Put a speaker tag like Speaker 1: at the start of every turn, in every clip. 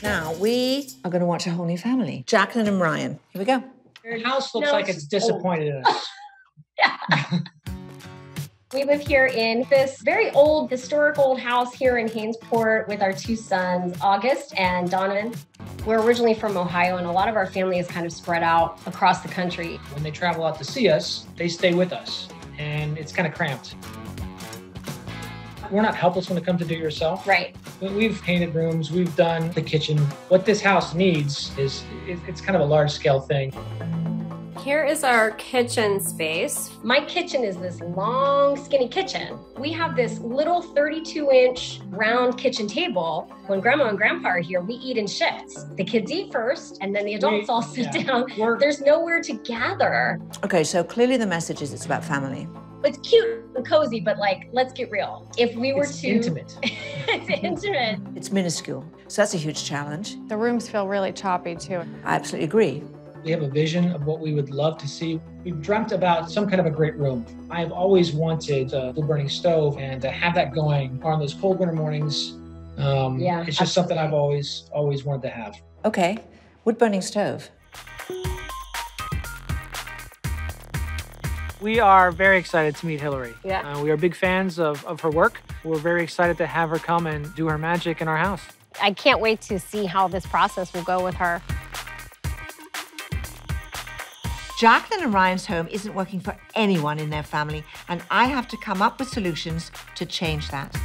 Speaker 1: Now, we are going to watch a whole new family. Jacqueline and Ryan. Here we go.
Speaker 2: The house looks like it's disappointed in us.
Speaker 3: Yeah. We live here in this very old, historic old house here in Hainesport with our two sons, August and Donovan. We're originally from Ohio, and a lot of our family is kind of spread out across the country.
Speaker 2: When they travel out to see us, they stay with us, and it's kind of cramped. We're not helpless when it comes to do-it-yourself.
Speaker 3: Right.
Speaker 2: We've painted rooms, we've done the kitchen. What this house needs is, it's kind of a large-scale thing.
Speaker 4: Here is our kitchen space.
Speaker 3: My kitchen is this long, skinny kitchen. We have this little 32-inch round kitchen table. When Grandma and Grandpa are here, we eat in shifts. The kids eat first, and then the adults all sit down. There's nowhere to gather.
Speaker 1: Okay, so clearly the message is it's about family.
Speaker 3: It's cute and cozy, but like, let's get real. If we were
Speaker 2: It's intimate.
Speaker 3: It's intimate.
Speaker 1: It's minuscule, so that's a huge challenge.
Speaker 4: The rooms feel really choppy too.
Speaker 1: I absolutely agree.
Speaker 2: We have a vision of what we would love to see. We've dreamt about some kind of a great room. I've always wanted a wood-burning stove, and to have that going on those cold winter mornings, it's just something I've always wanted to have.
Speaker 1: Okay, wood-burning stove.
Speaker 2: We are very excited to meet Hilary.
Speaker 4: Yeah.
Speaker 2: We are big fans of her work. We're very excited to have her come and do her magic in our house.
Speaker 4: I can't wait to see how this process will go with her.
Speaker 1: Jacqueline and Ryan's home isn't working for anyone in their family, and I have to come up with solutions to change that.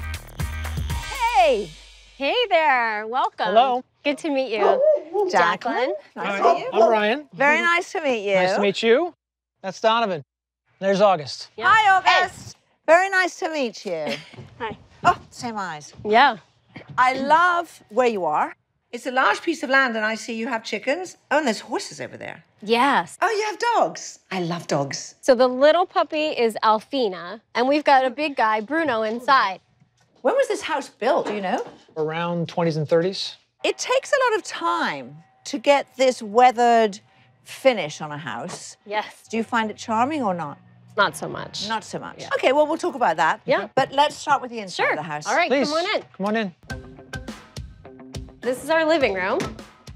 Speaker 4: Hey! Hey there, welcome.
Speaker 2: Hello.
Speaker 4: Good to meet you.
Speaker 1: Jacqueline.
Speaker 2: Nice to meet you. I'm Ryan.
Speaker 1: Very nice to meet you.
Speaker 2: Nice to meet you. That's Donovan. There's August.
Speaker 4: Yeah.
Speaker 1: Hi, August. Very nice to meet you.
Speaker 4: Hi.
Speaker 1: Oh, same eyes.
Speaker 4: Yeah.
Speaker 1: I love where you are. It's a large piece of land, and I see you have chickens. Oh, and there's horses over there.
Speaker 4: Yes.
Speaker 1: Oh, you have dogs. I love dogs.
Speaker 4: So the little puppy is Alfina, and we've got a big guy, Bruno, inside.
Speaker 1: When was this house built, do you know?
Speaker 2: Around 20s and 30s.
Speaker 1: It takes a lot of time to get this weathered finish on a house.
Speaker 4: Yes.
Speaker 1: Do you find it charming or not?
Speaker 4: Not so much.
Speaker 1: Not so much.
Speaker 4: Yeah.
Speaker 1: Okay, well, we'll talk about that.
Speaker 4: Yeah.
Speaker 1: But let's start with the inside
Speaker 4: Sure.
Speaker 1: of the house.
Speaker 4: All right,
Speaker 2: Please,
Speaker 4: come on in.
Speaker 2: come on in.
Speaker 4: This is our living room.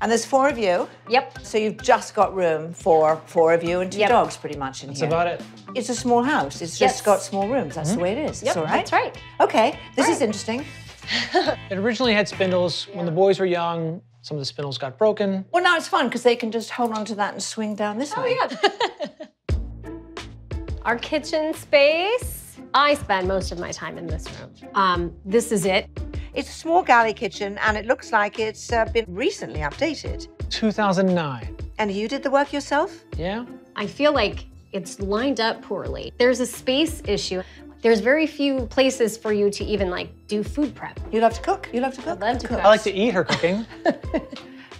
Speaker 1: And there's 4 of you.
Speaker 4: Yep.
Speaker 1: So you've just got room for 4 of you and 2
Speaker 4: Yep.
Speaker 1: dogs pretty much in
Speaker 2: That's
Speaker 1: here.
Speaker 2: about it.
Speaker 1: It's a small house. It's
Speaker 4: Yes.
Speaker 1: just got small rooms. That's the way it is.
Speaker 4: Yep,
Speaker 1: It's all right.
Speaker 4: that's right.
Speaker 1: Okay, this is
Speaker 4: Right.
Speaker 1: interesting.
Speaker 2: It originally had spindles. When the boys were young, some of the spindles got broken.
Speaker 1: Well, now it's fun because they can just hold on to that and swing down this way.
Speaker 4: Oh, yeah. Our kitchen space. I spend most of my time in this room. This is it.
Speaker 1: It's a small galley kitchen, and it looks like it's been recently updated.
Speaker 2: 2009.
Speaker 1: And you did the work yourself?
Speaker 2: Yeah?
Speaker 4: I feel like it's lined up poorly. There's a space issue. There's very few places for you to even like do food prep.
Speaker 1: You love to cook? You love to cook?
Speaker 4: I love to cook.
Speaker 2: I like to eat her cooking.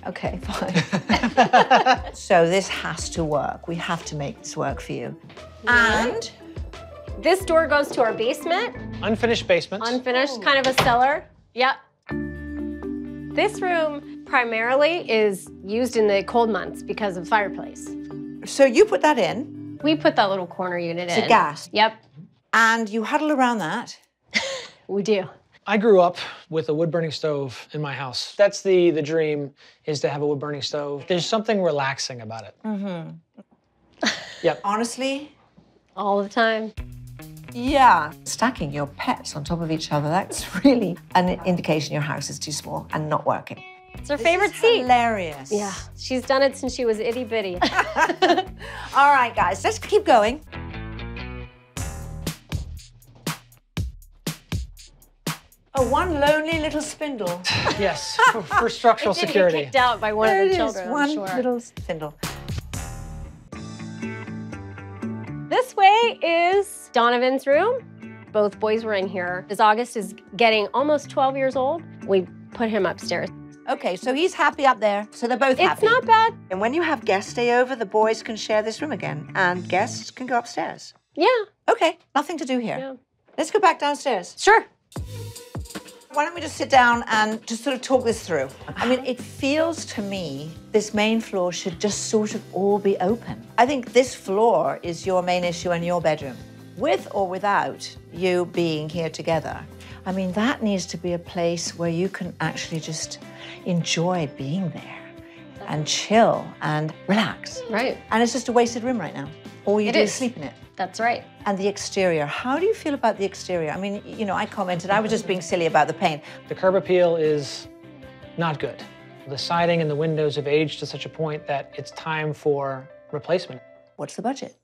Speaker 1: Okay, fine. So this has to work. We have to make this work for you. And
Speaker 4: This door goes to our basement.
Speaker 2: Unfinished basement.
Speaker 4: Unfinished, kind of a cellar. Yep. This room primarily is used in the cold months because of fireplace.
Speaker 1: so you put that in,
Speaker 4: We put that little corner unit in.
Speaker 1: it's a gas,
Speaker 4: Yep,
Speaker 1: and you huddle around that.
Speaker 4: we do.
Speaker 2: I grew up with a wood-burning stove in my house. That's the dream, is to have a wood-burning stove. There's something relaxing about it. Yep.
Speaker 1: Honestly,
Speaker 4: All the time.
Speaker 1: yeah. Stacking your pets on top of each other, that's really an indication your house is too small and not working.
Speaker 4: It's her
Speaker 1: This
Speaker 4: favorite
Speaker 1: is
Speaker 4: seat.
Speaker 1: hilarious.
Speaker 4: Yeah, she's done it since she was itty bitty.
Speaker 1: All right, guys, let's keep going. Oh, one lonely little spindle.
Speaker 2: Yes, for structural
Speaker 4: Didn't
Speaker 2: security.
Speaker 4: get kicked out by one
Speaker 1: There
Speaker 4: of
Speaker 1: it
Speaker 4: the
Speaker 1: is,
Speaker 4: children,
Speaker 1: one
Speaker 4: I'm sure.
Speaker 1: little spindle.
Speaker 4: This way is Donovan's room. Both boys were in here. As August is getting almost 12 years old, we put him upstairs.
Speaker 1: Okay, so he's happy up there. So they're both happy.
Speaker 4: It's not bad.
Speaker 1: And when you have guests stay over, the boys can share this room again, and guests can go upstairs.
Speaker 4: Yeah,
Speaker 1: Okay, nothing to do here.
Speaker 4: yeah.
Speaker 1: Let's go back downstairs.
Speaker 4: Sure.
Speaker 1: Why don't we just sit down and just sort of talk this through? I mean, it feels to me this main floor should just sort of all be open. I think this floor is your main issue and your bedroom. with or without you being here together. I mean, that needs to be a place where you can actually just enjoy being there and chill and relax.
Speaker 4: Right.
Speaker 1: And it's just a wasted room right now. All you do is sleep in it.
Speaker 4: That's right.
Speaker 1: And the exterior, how do you feel about the exterior? I mean, you know, I commented, I was just being silly about the paint.
Speaker 2: The curb appeal is not good. The siding and the windows have aged to such a point that it's time for replacement.
Speaker 1: What's the budget?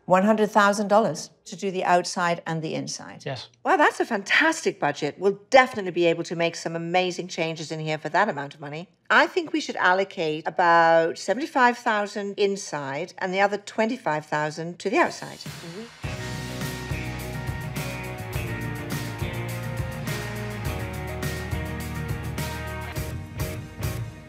Speaker 1: $100,000 to do the outside and the inside.
Speaker 2: Yes.
Speaker 1: Well, that's a fantastic budget. We'll definitely be able to make some amazing changes in here for that amount of money. I think we should allocate about $75,000 inside and the other $25,000 to the outside.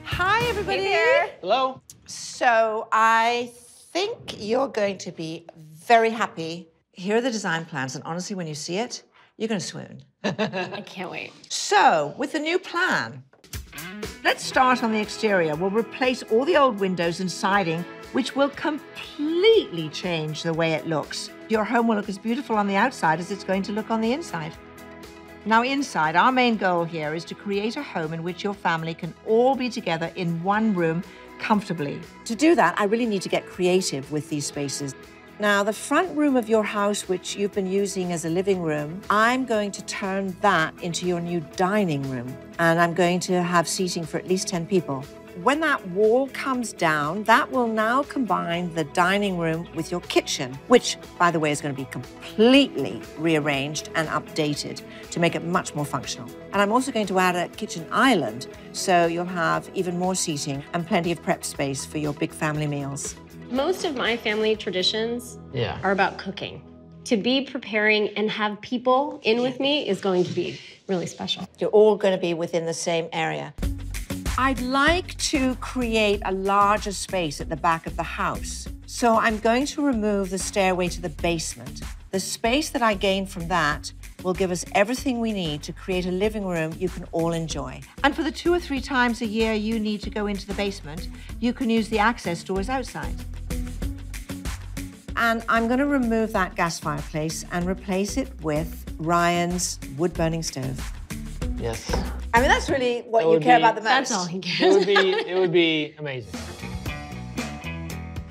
Speaker 1: Hi, everybody.
Speaker 4: Hey there.
Speaker 2: Hello.
Speaker 1: So I think you're going to be very happy. Here are the design plans, and honestly, when you see it, you're going to swoon.
Speaker 4: I can't wait.
Speaker 1: So, with the new plan, let's start on the exterior. We'll replace all the old windows and siding, which will completely change the way it looks. Your home will look as beautiful on the outside as it's going to look on the inside. Now, inside, our main goal here is to create a home in which your family can all be together in one room comfortably. To do that, I really need to get creative with these spaces. Now, the front room of your house, which you've been using as a living room, I'm going to turn that into your new dining room. And I'm going to have seating for at least 10 people. When that wall comes down, that will now combine the dining room with your kitchen, which, by the way, is going to be completely rearranged and updated to make it much more functional. And I'm also going to add a kitchen island, so you'll have even more seating and plenty of prep space for your big family meals.
Speaker 4: Most of my family traditions are about cooking. To be preparing and have people in with me is going to be really special.
Speaker 1: You're all going to be within the same area. I'd like to create a larger space at the back of the house. So I'm going to remove the stairway to the basement. The space that I gain from that will give us everything we need to create a living room you can all enjoy. And for the 2 or 3 times a year you need to go into the basement, you can use the access doors outside. And I'm going to remove that gas fireplace and replace it with Ryan's wood-burning stove.
Speaker 2: Yes.
Speaker 1: I mean, that's really what you care about the most.
Speaker 4: That's all he cares.
Speaker 2: It would be amazing.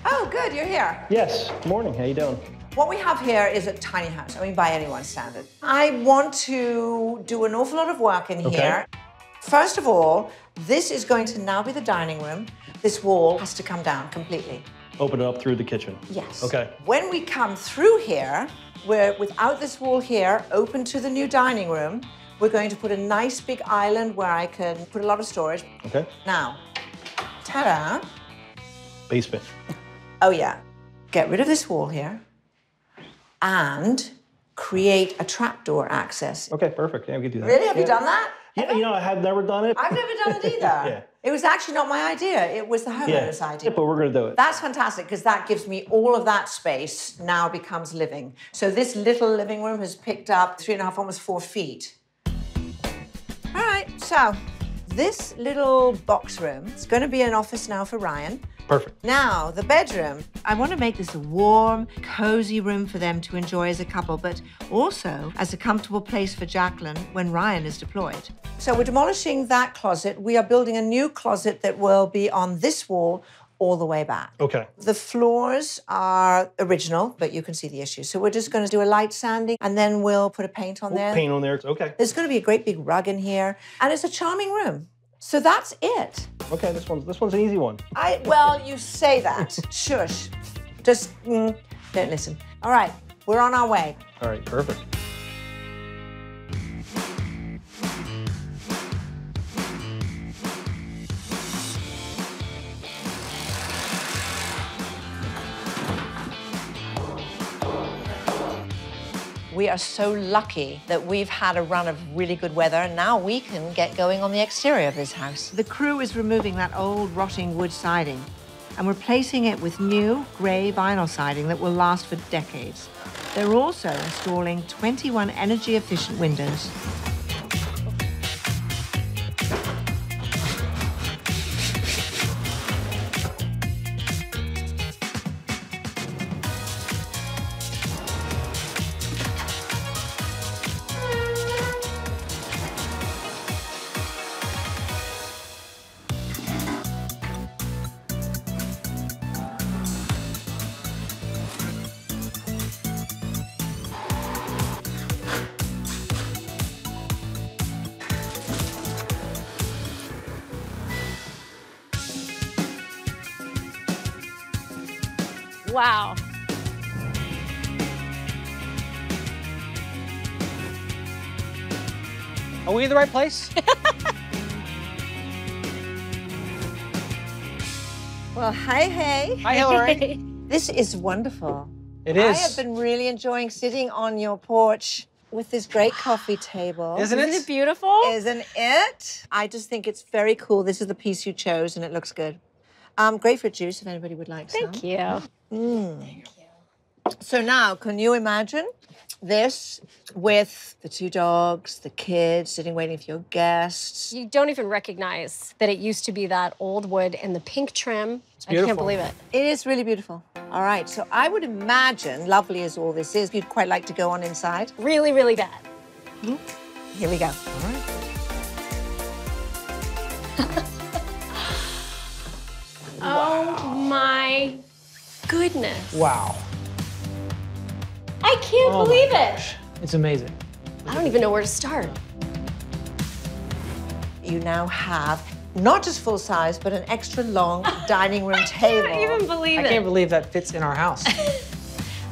Speaker 1: Oh, good, you're here.
Speaker 5: Yes, good morning, how you doing?
Speaker 1: What we have here is a tiny house, I mean, by anyone's standard. I want to do an awful lot of work in here. First of all, this is going to now be the dining room. This wall has to come down completely.
Speaker 5: Open it up through the kitchen?
Speaker 1: Yes.
Speaker 5: Okay.
Speaker 1: When we come through here, we're without this wall here, open to the new dining room. We're going to put a nice big island where I can put a lot of storage.
Speaker 5: Okay.
Speaker 1: Now, ta-da.
Speaker 5: Basement.
Speaker 1: Oh yeah. Get rid of this wall here and create a trapdoor access.
Speaker 5: Okay, perfect. Yeah, we can do that.
Speaker 1: Really? Have you done that?
Speaker 5: Yeah, you know, I have never done it.
Speaker 1: I've never done it either.
Speaker 5: Yeah.
Speaker 1: It was actually not my idea. It was the homeowner's idea.
Speaker 5: Yeah, but we're going to do it.
Speaker 1: That's fantastic because that gives me all of that space now becomes living. So this little living room has picked up 3.5, almost 4 feet. All right, so this little box room is going to be an office now for Ryan.
Speaker 5: Perfect.
Speaker 1: Now, the bedroom. I want to make this a warm, cozy room for them to enjoy as a couple, but also as a comfortable place for Jacqueline when Ryan is deployed. So we're demolishing that closet. We are building a new closet that will be on this wall all the way back.
Speaker 5: Okay.
Speaker 1: The floors are original, but you can see the issue. So we're just going to do a light sanding, and then we'll put a paint on there.
Speaker 5: Paint on there, okay.
Speaker 1: There's going to be a great big rug in here, and it's a charming room. So that's it.
Speaker 5: Okay, this one's an easy one.
Speaker 1: Well, you say that. Shush. Just don't listen. All right, we're on our way.
Speaker 5: All right, perfect.
Speaker 1: We are so lucky that we've had a run of really good weather, and now we can get going on the exterior of this house. The crew is removing that old rotting wood siding and replacing it with new grey vinyl siding that will last for decades. They're also installing 21 energy-efficient windows.
Speaker 4: Wow.
Speaker 2: Are we in the right place?
Speaker 1: Well, hey.
Speaker 2: Hi, Hilary.
Speaker 1: This is wonderful.
Speaker 2: It is.
Speaker 1: I have been really enjoying sitting on your porch with this great coffee table.
Speaker 2: Isn't it?
Speaker 4: Isn't it beautiful?
Speaker 1: Isn't it? I just think it's very cool. This is the piece you chose, and it looks good. Grapefruit juice, if anybody would like some.
Speaker 4: Thank you.
Speaker 1: Thank you. So now, can you imagine this with the 2 dogs, the kids sitting waiting for your guests?
Speaker 4: You don't even recognize that it used to be that old wood and the pink trim.
Speaker 2: It's
Speaker 4: I
Speaker 2: beautiful.
Speaker 4: can't believe it.
Speaker 1: It is really beautiful. All right, so I would imagine, lovely as all this is, you'd quite like to go on inside.
Speaker 4: Really, really bad.
Speaker 1: Here we go.
Speaker 2: All right.
Speaker 4: Oh my goodness.
Speaker 2: Wow.
Speaker 4: I can't
Speaker 2: Oh my
Speaker 4: believe
Speaker 2: gosh.
Speaker 4: it.
Speaker 2: It's amazing.
Speaker 4: I don't even know where to start.
Speaker 1: You now have not just full size, but an extra long dining room table.
Speaker 4: I can't even believe it.
Speaker 2: I can't believe that fits in our house.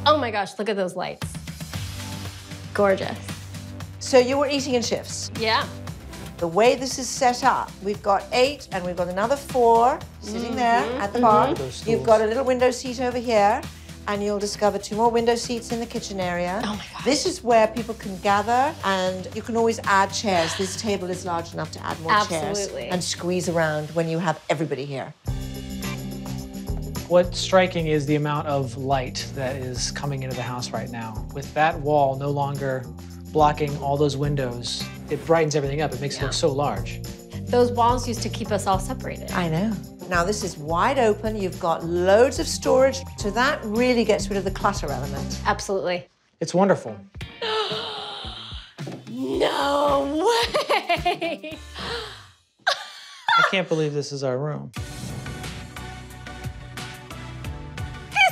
Speaker 4: Oh my gosh, look at those lights. Gorgeous.
Speaker 1: So you were eating in shifts.
Speaker 4: Yeah.
Speaker 1: The way this is set up, we've got 8 and we've got another 4 sitting there at the bar.
Speaker 2: Those
Speaker 1: You've
Speaker 2: stools.
Speaker 1: got a little window seat over here, and you'll discover 2 more window seats in the kitchen area.
Speaker 4: Oh my gosh.
Speaker 1: This is where people can gather, and you can always add chairs. This table is large enough to add more chairs
Speaker 4: Absolutely.
Speaker 1: and squeeze around when you have everybody here.
Speaker 2: What's striking is the amount of light that is coming into the house right now. With that wall no longer blocking all those windows, it brightens everything up. It makes it look so large.
Speaker 4: Those walls used to keep us all separated.
Speaker 1: I know. Now this is wide open. You've got loads of storage, so that really gets rid of the clutter element.
Speaker 4: Absolutely.
Speaker 2: It's wonderful.
Speaker 4: No way!
Speaker 2: I can't believe this is our room.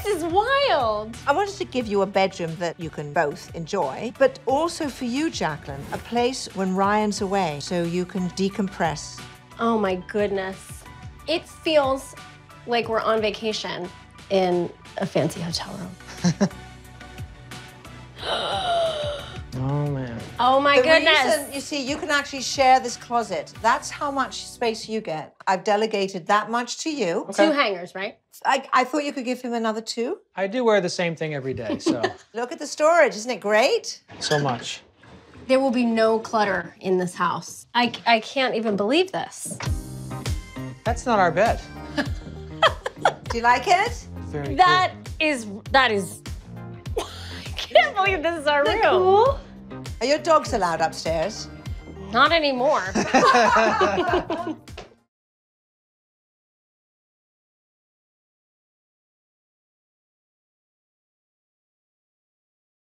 Speaker 4: This is wild.
Speaker 1: I wanted to give you a bedroom that you can both enjoy, but also for you, Jacqueline, a place when Ryan's away so you can decompress.
Speaker 4: Oh my goodness. It feels like we're on vacation in a fancy hotel room.
Speaker 2: Oh, man.
Speaker 4: Oh my
Speaker 1: The
Speaker 4: goodness.
Speaker 1: reason, you see, you can actually share this closet. That's how much space you get. I've delegated that much to you.
Speaker 2: Okay.
Speaker 4: 2 hangers, right?
Speaker 1: I thought you could give him another 2.
Speaker 2: I do wear the same thing every day, so
Speaker 1: Look at the storage, isn't it great?
Speaker 2: so much.
Speaker 4: There will be no clutter in this house. I can't even believe this.
Speaker 2: That's not our bed.
Speaker 1: Do you like it?
Speaker 2: Very
Speaker 4: That is, I can't believe this is our room.
Speaker 1: Cool. Are your dogs allowed upstairs?
Speaker 4: Not anymore.